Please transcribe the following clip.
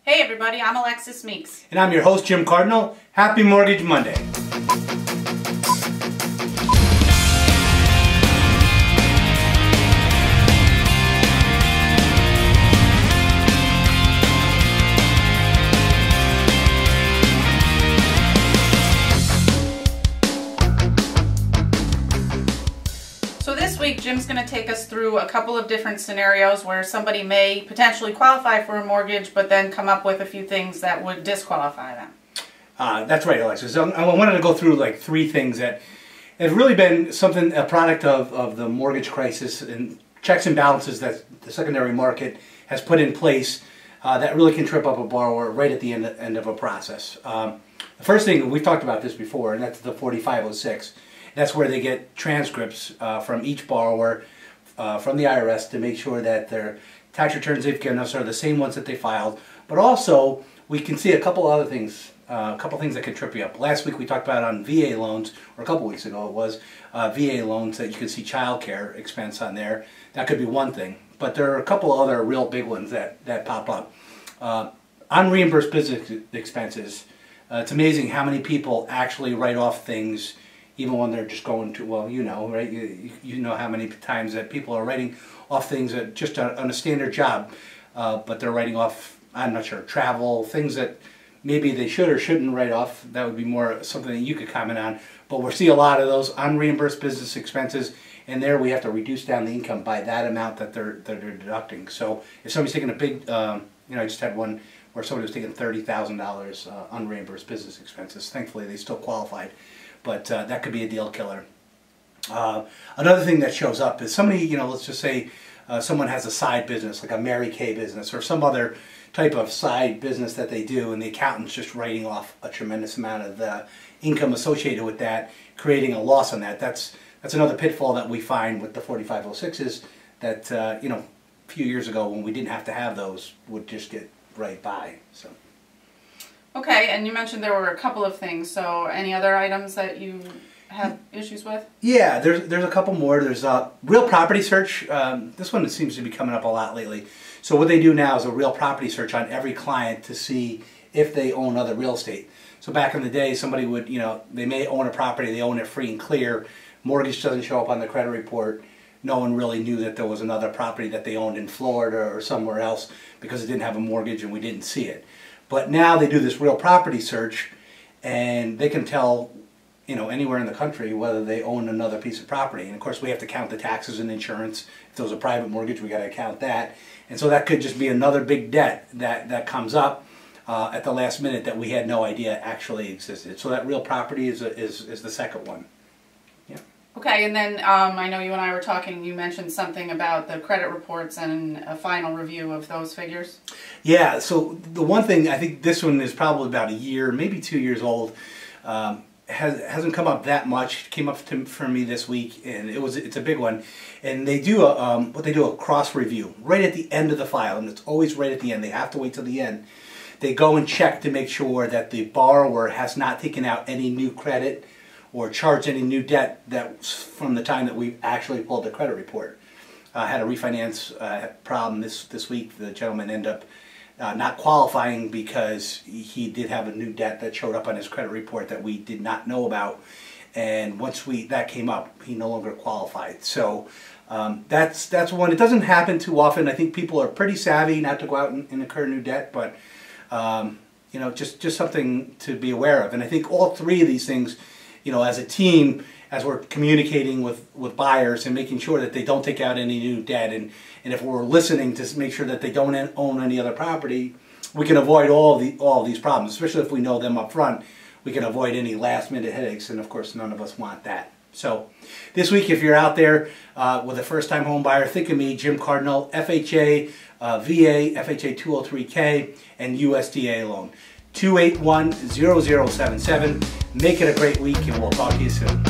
Hey everybody, I'm Alexis Meeks. And I'm your host, Jim Cardinal. Happy Mortgage Monday. So this week, Jim's going to take us through a couple of different scenarios where somebody may potentially qualify for a mortgage, but then come up with a few things that would disqualify them. That's right, Alexis. So I wanted to go through like three things that have really been a product of the mortgage crisis and checks and balances that the secondary market has put in place that really can trip up a borrower right at the end of a process. The first thing, we've talked about this before, and that's the 4506. That's where they get transcripts from each borrower from the IRS to make sure that their tax returns they've given us are the same ones that they filed. But also, we can see a couple other things, that can trip you up. Last week we talked about on VA loans, or a couple weeks ago it was, VA loans that you can see child care expense on there. That could be one thing. But there are a couple other real big ones that pop up. Unreimbursed business expenses. It's amazing how many people actually write off things even when they're just going to, well, you know, right? You know how many times that people are writing off things that just on a standard job, but they're writing off, I'm not sure, travel, things that maybe they should or shouldn't write off. That would be more something that you could comment on. But we'll see a lot of those unreimbursed business expenses, and there we have to reduce down the income by that amount that they're deducting. So if somebody's taking a big, I just had one where somebody was taking $30,000 unreimbursed business expenses. Thankfully, they still qualified. But that could be a deal killer. Another thing that shows up is somebody, let's just say someone has a side business, like a Mary Kay business or some other type of side business that they do, and the accountant's just writing off a tremendous amount of the income associated with that, creating a loss on that. That's another pitfall that we find with the 4506s that, a few years ago when we didn't have to have those would just get right by. So. Okay, and you mentioned there were a couple of things, so any other items that you have issues with? Yeah, there's a couple more. There's a real property search. This one seems to be coming up a lot lately. So what they do now is a real property search on every client to see if they own other real estate. So back in the day, somebody would, they may own a property, they own it free and clear, mortgage doesn't show up on the credit report, no one really knew that there was another property that they owned in Florida or somewhere else because it didn't have a mortgage and we didn't see it. But now they do this real property search and they can tell, anywhere in the country whether they own another piece of property. And of course we have to count the taxes and insurance. If there was a private mortgage, we got to count that. And so that could just be another big debt that comes up at the last minute that we had no idea actually existed. So that real property is the second one. Yeah. Okay, and then I know you and I were talking, you mentioned something about the credit reports and a final review of those figures. Yeah, so the one thing, I think this one is probably about a year, maybe 2 years old, hasn't come up that much. It came up for me this week, and it's a big one. And they do a cross review right at the end of the file, and it's always right at the end. They have to wait till the end. They go and check to make sure that the borrower has not taken out any new credit or charged any new debt that's from the time that we actually pulled the credit report. I had a refinance problem this week. The gentleman ended up not qualifying because he did have a new debt that showed up on his credit report that we did not know about. And once that came up, he no longer qualified. So that's one. It doesn't happen too often. I think people are pretty savvy not to go out and incur new debt, but just something to be aware of. And I think all three of these things, as a team, as we're communicating with buyers and making sure that they don't take out any new debt, and if we're listening to make sure that they don't own any other property, we can avoid all of these problems, especially if we know them up front. We can avoid any last minute headaches, and of course none of us want that. So this week, if you're out there with a first-time home buyer, think of me, Jim Cardinal, FHA, VA, FHA 203K, and USDA loan. 281-0077. Make it a great week, and we'll talk to you soon.